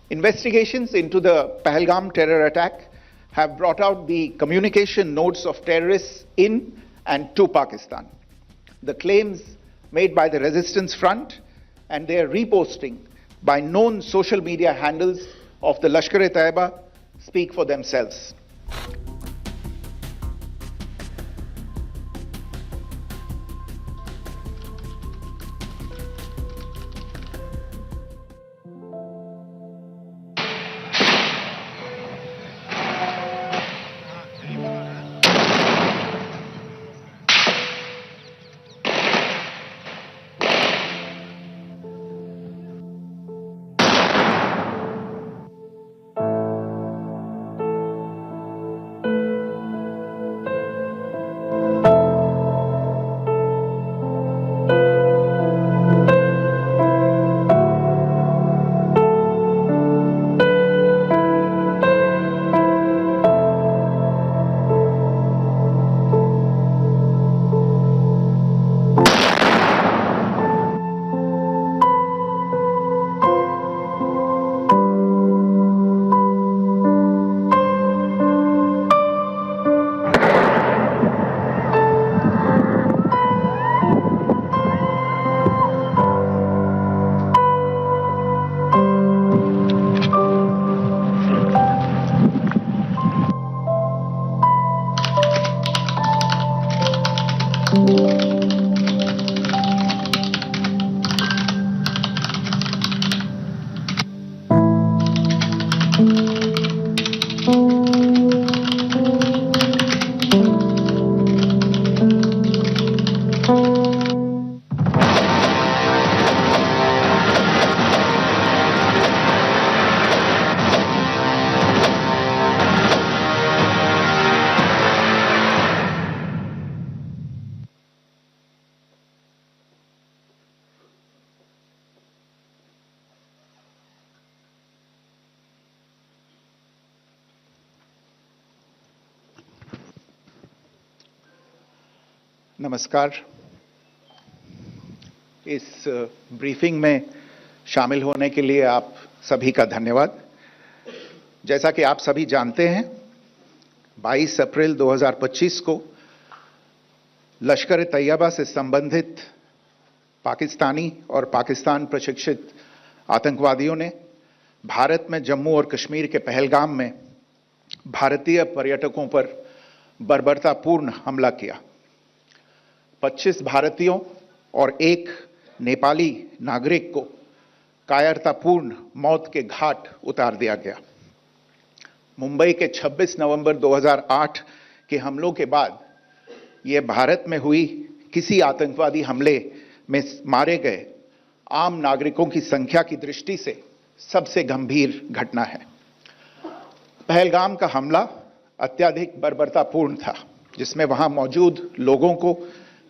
Investigations into the Pahalgam terror attack have brought out the communication notes of terrorists in and to Pakistan. The claims made by the resistance front and their reposting by known social media handles of the Lashkar-e-Taiba speak for themselves. नमस्कार। इस briefing में शामिल होने के लिए आप सभी का धन्यवाद। जैसा कि आप सभी जानते हैं, 22 अप्रैल 2025 को लश्कर-ए-तैयबा से संबंधित पाकिस्तानी और पाकिस्तान प्रशिक्षित आतंकवादियों ने भारत में जम्मू और कश्मीर के पहलगाम में भारतीय पर्यटकों पर बर्बरतापूर्ण हमला किया। 25 भारतीयों और एक नेपाली नागरिक को कायरतापूर्ण मौत के घाट उतार दिया गया। मुंबई के 26 नवंबर 2008 के हमलों के बाद यह भारत में हुई किसी आतंकवादी हमले में मारे गए आम नागरिकों की संख्या की दृष्टि से सबसे गंभीर घटना है। पहलगाम का हमला अत्यधिक बर्बरतापूर्ण था, जिसमें वहां मौजूद लोगों को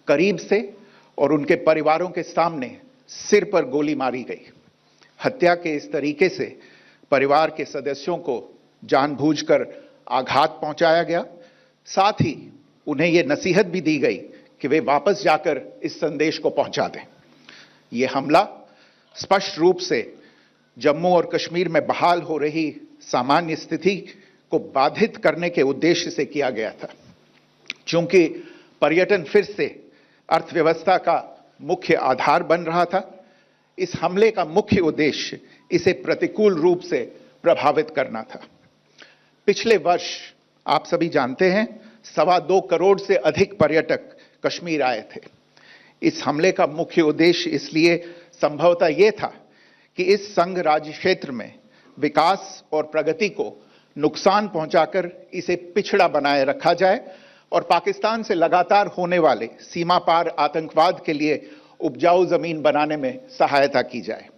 करीब से और उनके परिवारों के सामने सिर पर गोली मारी गई। हत्या के इस तरीके से परिवार के सदस्यों को जानबूझकर आघात पहुंचाया गया। साथ ही उन्हें यह नसीहत भी दी गई कि वे वापस जाकर इस संदेश को पहुंचा दें। यह हमला स्पष्ट रूप से जम्मू और कश्मीर में बहाल हो रही सामान्य स्थिति को बाधित करने के उद्देश्य से किया गया था। चूंकि पर्यटन फिर से अर्थव्यवस्था का मुख्य आधार बन रहा था, इस हमले का मुख्य उद्देश्य इसे प्रतिकूल रूप से प्रभावित करना था। पिछले वर्ष आप सभी जानते हैं, 2.25 करोड़ से अधिक पर्यटक कश्मीर आए थे। इस हमले का मुख्य उद्देश्य इसलिए संभवतः यह था कि इस संघ राज्य क्षेत्र में विकास और प्रगति को नुकसान पहुंचाकर इसे पिछड़ा बनाए रखा जाए और पाकिस्तान से लगातार होने वाले सीमा पार आतंकवाद के लिए उपजाऊ जमीन बनाने में सहायता की जाए।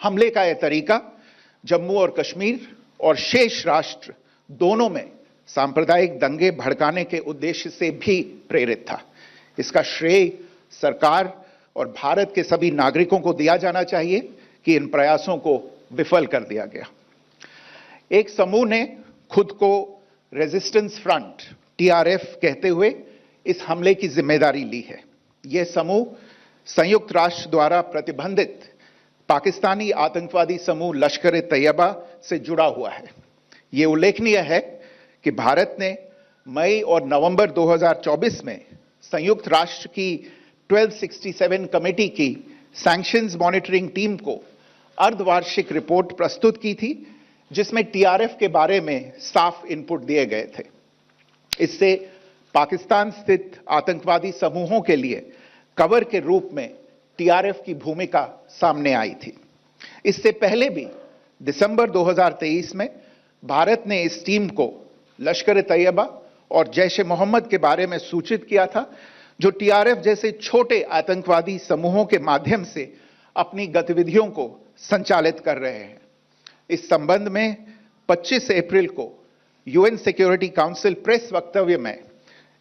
हमले का यह तरीका जम्मू और कश्मीर और शेष राष्ट्र दोनों में सांप्रदायिक दंगे भड़काने के उद्देश्य से भी प्रेरित था। इसका श्रेय सरकार और भारत के सभी नागरिकों को दिया जाना चाहिए कि इन प्रयासों को विफल कर दिया गया। एक समूह ने खुद को रेजिस्टेंस फ्रंट TRF कहते हुए इस हमले की जिम्मेदारी ली है। यह समूह संयुक्त राष्ट्र द्वारा प्रतिबंधित पाकिस्तानी आतंकवादी समूह लश्कर-ए-तैयबा से जुड़ा हुआ है। यह उल्लेखनीय है कि भारत ने मई और नवंबर 2024 में संयुक्त राष्ट्र की 1267 कमेटी की सैंक्शंस मॉनिटरिंग टीम को अर्धवार्षिक रिपोर्ट प्रस्तुत की थी, जिसमें टीआरएफ के बारे में साफ इनपुट दिए गए थे। इससे पाकिस्तान स्थित आतंकवादी समूहों के लिए कवर के रूप में टीआरएफ की भूमिका सामने आई थी। इससे पहले भी दिसंबर 2023 में भारत ने इस टीम को लश्कर-ए-तैयबा और जैश-ए-मोहम्मद के बारे में सूचित किया था, जो टीआरएफ जैसे छोटे आतंकवादी समूहों के माध्यम से अपनी गतिविधियों को संचालित कर रहे हैं। इस संबंध में 25 अप्रैल को यूएन सिक्योरिटी काउंसिल प्रेस वक्तव्य में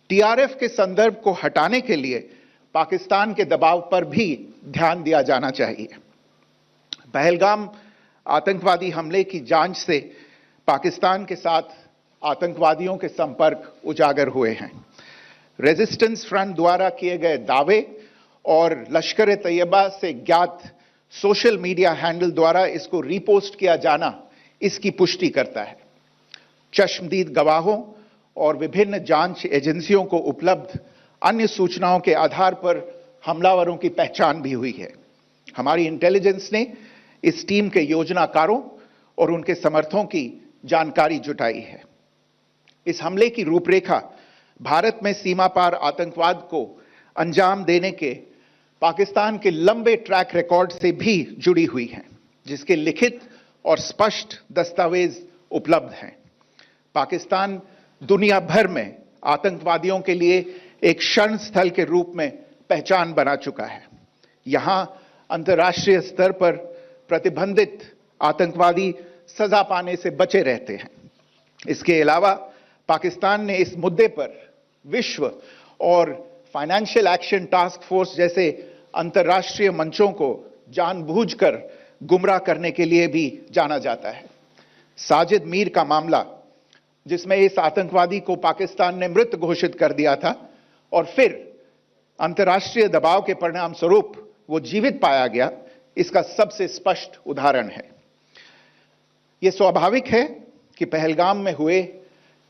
टीआरएफ के संदर्भ को हटाने के लिए पाकिस्तान के दबाव पर भी ध्यान दिया जाना चाहिए। पहलगाम आतंकवादी हमले की जांच से पाकिस्तान के साथ आतंकवादियों के संपर्क उजागर हुए हैं। रेजिस्टेंस फ्रंट द्वारा किए गए दावे और लश्कर-ए-तैयबा से ज्ञात सोशल मीडिया हैंडल द्वारा इसको रीपोस्ट किया जाना इसकी पुष्टि करता है। चश्मदीद गवाहों और विभिन्न जांच एजेंसियों को उपलब्ध अन्य सूचनाओं के आधार पर हमलावरों की पहचान भी हुई है। हमारी इंटेलिजेंस ने इस टीम के योजनाकारों और उनके समर्थकों की जानकारी जुटाई है। इस हमले की रूपरेखा भारत में सीमा पार आतंकवाद को अंजाम देने के पाकिस्तान के लंबे ट्रैक रिकॉर्ड से भी जुड़ी हुई है, जिसके लिखित और स्पष्ट दस्तावेज उपलब्ध हैं। पाकिस्तान दुनिया भर में आतंकवादियों के लिए एक शरण स्थल के रूप में पहचान बना चुका है। यहां अंतर्राष्ट्रीय स्तर पर प्रतिबंधित आतंकवादी सजा पाने से बचे रहते हैं। इसके अलावा पाकिस्तान ने इस मुद्दे पर विश्व और फाइनेंशियल एक्शन टास्क फोर्स जैसे अंतर्राष्ट्रीय मंचों को जानबूझकर गुमराह करने के लिए भी जाना जाता है। साजिद मीर का मामला, जिसमें इस आतंकवादी को पाकिस्तान ने मृत घोषित कर दिया था और फिर अंतर्राष्ट्रीय दबाव के परिणाम स्वरूप वो जीवित पाया गया, इसका सबसे स्पष्ट उदाहरण है। यह स्वाभाविक है कि पहलगाम में हुए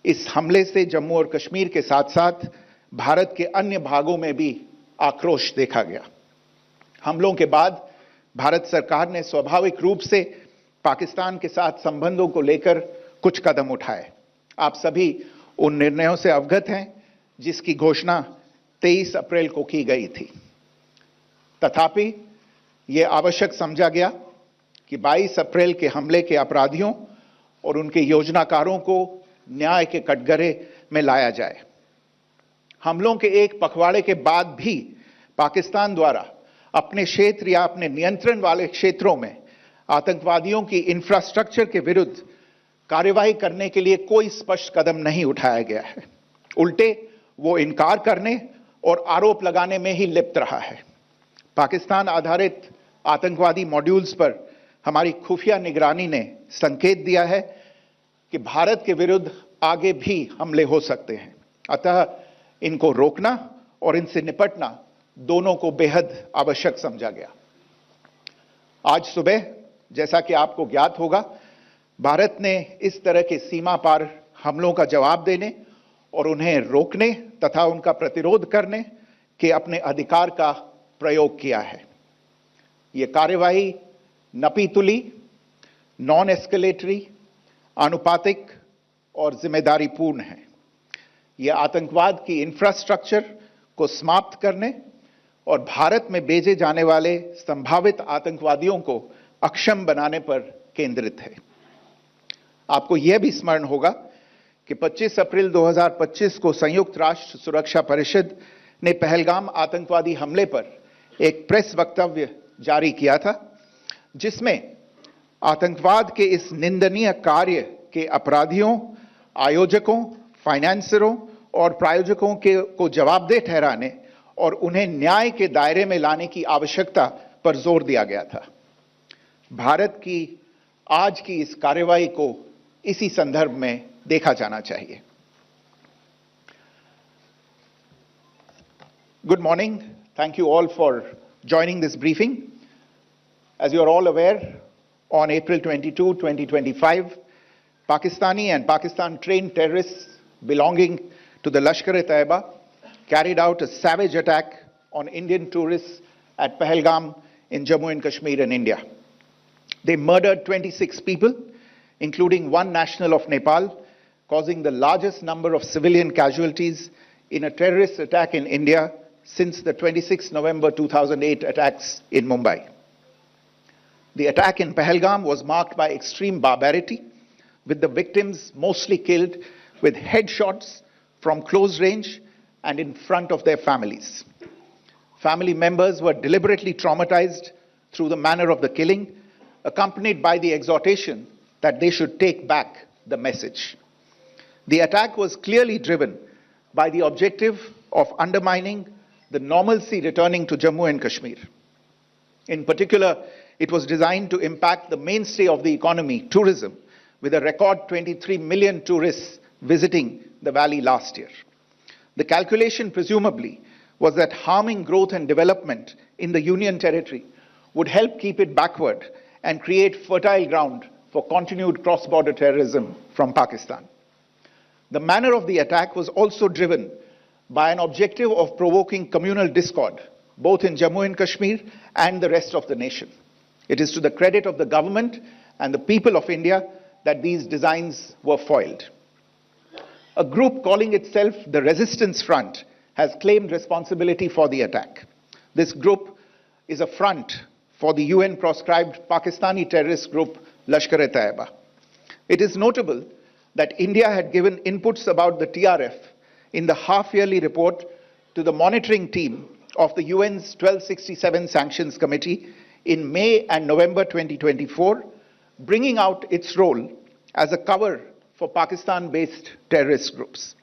इस हमले से जम्मू और कश्मीर के साथ साथ भारत के अन्य भागों में भी आक्रोश देखा गया। हमलों के बाद भारत सरकार ने स्वाभाविक रूप से पाकिस्तान के साथ संबंधों को लेकर कुछ कदम उठाए। आप सभी उन निर्णयों से अवगत हैं जिसकी घोषणा 23 अप्रैल को की गई थी। तथापि यह आवश्यक समझा गया कि 22 अप्रैल के हमले के अपराधियों और उनके योजनाकारों को न्याय के कटघरे में लाया जाए। हमलों के एक पखवाड़े के बाद भी पाकिस्तान द्वारा अपने क्षेत्र या अपने नियंत्रण वाले क्षेत्रों में आतंकवादियों की इंफ्रास्ट्रक्चर के विरुद्ध कार्रवाई करने के लिए कोई स्पष्ट कदम नहीं उठाया गया है। उल्टे वो इनकार करने और आरोप लगाने में ही लिप्त रहा है। पाकिस्तान आधारित आतंकवादी मॉड्यूल्स पर हमारी खुफिया निगरानी ने संकेत दिया है कि भारत के विरुद्ध आगे भी हमले हो सकते हैं। अतः इनको रोकना और इनसे निपटना दोनों को बेहद आवश्यक समझा गया। आज सुबह, जैसा कि आपको ज्ञात होगा, भारत ने इस तरह के सीमा पार हमलों का जवाब देने और उन्हें रोकने तथा उनका प्रतिरोध करने के अपने अधिकार का प्रयोग किया है। यह कार्यवाही नपीतुली, नॉन एस्केलेटरी, आनुपातिक और जिम्मेदारीपूर्ण है। यह आतंकवाद की इंफ्रास्ट्रक्चर को समाप्त करने और भारत में भेजे जाने वाले संभावित आतंकवादियों को अक्षम बनाने पर केंद्रित है। आपको यह भी स्मरण होगा कि 25 अप्रैल 2025 को संयुक्त राष्ट्र सुरक्षा परिषद ने पहलगाम आतंकवादी हमले पर एक प्रेस वक्तव्य जारी किया था, जिसमें आतंकवाद के इस निंदनीय कार्य के अपराधियों, आयोजकों, फाइनेंसरों और प्रायोजकों को जवाबदेह ठहराने और उन्हें न्याय के दायरे में लाने की आवश्यकता पर जोर दिया गया था। भारत की आज की इस कार्रवाई को इसी संदर्भ में देखा जाना चाहिए। Good morning. Thank you all for joining this briefing. As you are all aware, on April 22, 2025, Pakistani and Pakistan-trained terrorists belonging to the Lashkar-e-Taiba carried out a savage attack on Indian tourists at Pahalgam in Jammu and Kashmir in India. They murdered 26 people, including one national of Nepal, causing the largest number of civilian casualties in a terrorist attack in India since the 26 November 2008 attacks in Mumbai. The attack in Pahalgam was marked by extreme barbarity, with the victims mostly killed with headshots from close range and in front of their families. Family members were deliberately traumatized through the manner of the killing, accompanied by the exhortation that they should take back the message. The attack was clearly driven by the objective of undermining the normalcy returning to Jammu and Kashmir. In particular, it was designed to impact the mainstay of the economy, tourism, with a record 23 million tourists visiting the valley last year. The calculation, presumably, was that harming growth and development in the Union Territory would help keep it backward and create fertile ground for continued cross-border terrorism from Pakistan. The manner of the attack was also driven by an objective of provoking communal discord, both in Jammu and Kashmir and the rest of the nation. It is to the credit of the government and the people of India that these designs were foiled. A group calling itself the Resistance Front has claimed responsibility for the attack. This group is a front for the UN-proscribed Pakistani terrorist group Lashkar-e-Taiba. It is notable that India had given inputs about the TRF in the half-yearly report to the monitoring team of the UN's 1267 Sanctions Committee in May and November 2024, bringing out its role as a cover for Pakistan-based terrorist groups.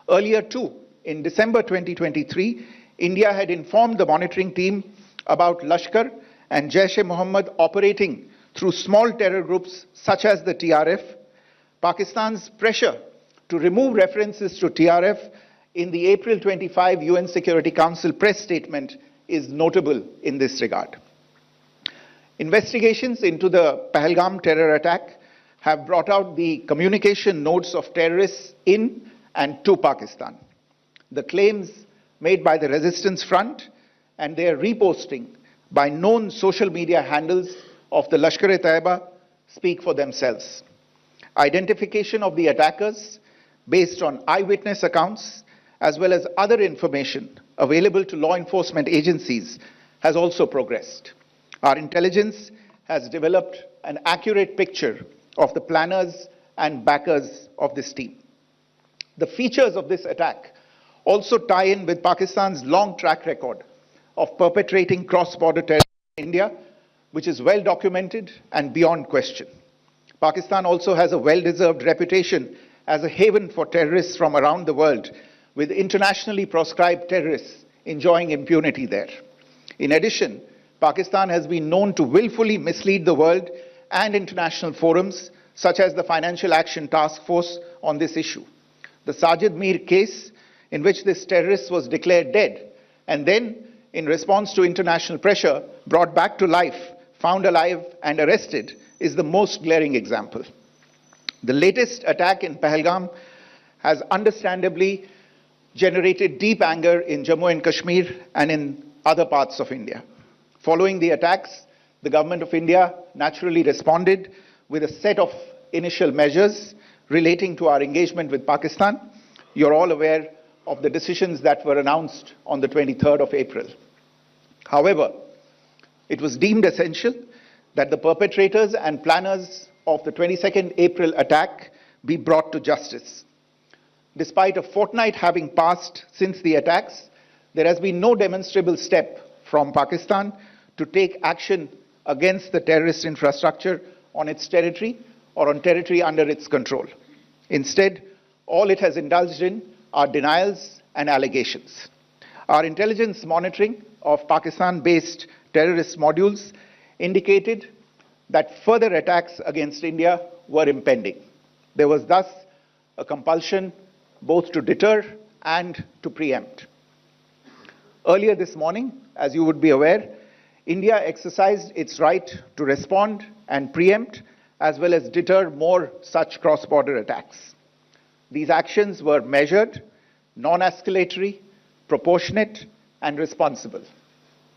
Earlier too, in December 2023, India had informed the monitoring team about Lashkar and Jaish-e-Mohammed operating through small terror groups such as the TRF. Pakistan's pressure to remove references to TRF in the April 25 UN Security Council press statement is notable in this regard. Investigations into the Pahalgam terror attack have brought out the communication notes of terrorists in and to Pakistan. The claims made by the Resistance Front and their reposting by known social media handles of the Lashkar-e-Taiba speak for themselves. Identification of the attackers based on eyewitness accounts as well as other information available to law enforcement agencies has also progressed. Our intelligence has developed an accurate picture of the planners and backers of this team. The features of this attack also tie in with Pakistan's long track record of perpetrating cross-border terrorism in India, which is well documented and beyond question. Pakistan also has a well-deserved reputation as a haven for terrorists from around the world, with internationally proscribed terrorists enjoying impunity there. In addition, Pakistan has been known to willfully mislead the world and international forums, such as the Financial Action Task Force, on this issue. The Sajid Mir case, in which this terrorist was declared dead and then, in response to international pressure, brought back to life, found alive and arrested, is the most glaring example. The latest attack in Pahalgam has understandably generated deep anger in Jammu and Kashmir and in other parts of India. Following the attacks, the government of India naturally responded with a set of initial measures relating to our engagement with Pakistan. You're all aware of the decisions that were announced on the 23rd of April. However, it was deemed essential that the perpetrators and planners of the 22nd April attack be brought to justice. Despite a fortnight having passed since the attacks, there has been no demonstrable step from Pakistan to take action against the terrorist infrastructure on its territory or on territory under its control. Instead, all it has indulged in are denials and allegations. Our intelligence monitoring of Pakistan-based terrorist modules indicated that further attacks against India were impending. There was thus a compulsion both to deter and to preempt. Earlier this morning, as you would be aware, India exercised its right to respond and preempt, as well as deter more such cross-border attacks. These actions were measured, non-escalatory, proportionate, and responsible.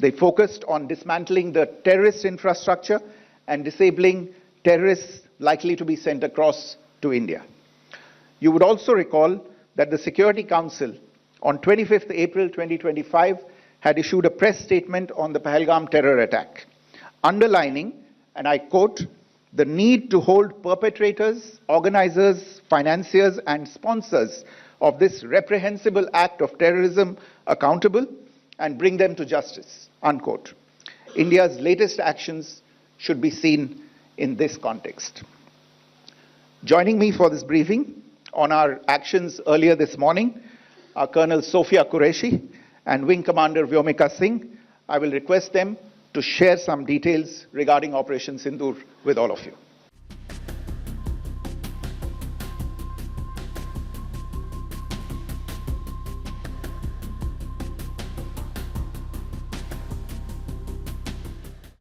They focused on dismantling the terrorist infrastructure and disabling terrorists likely to be sent across to India. You would also recall that the Security Council on 25th April 2025 had issued a press statement on the Pahalgam terror attack, underlining, and I quote, the need to hold perpetrators, organizers, financiers, and sponsors of this reprehensible act of terrorism accountable and bring them to justice, unquote. India's latest actions should be seen in this context. Joining me for this briefing on our actions earlier this morning are Colonel Sofiya Qureshi and Wing Commander Vyomika Singh. I will request them to share some details regarding Operation Sindoor with all of you.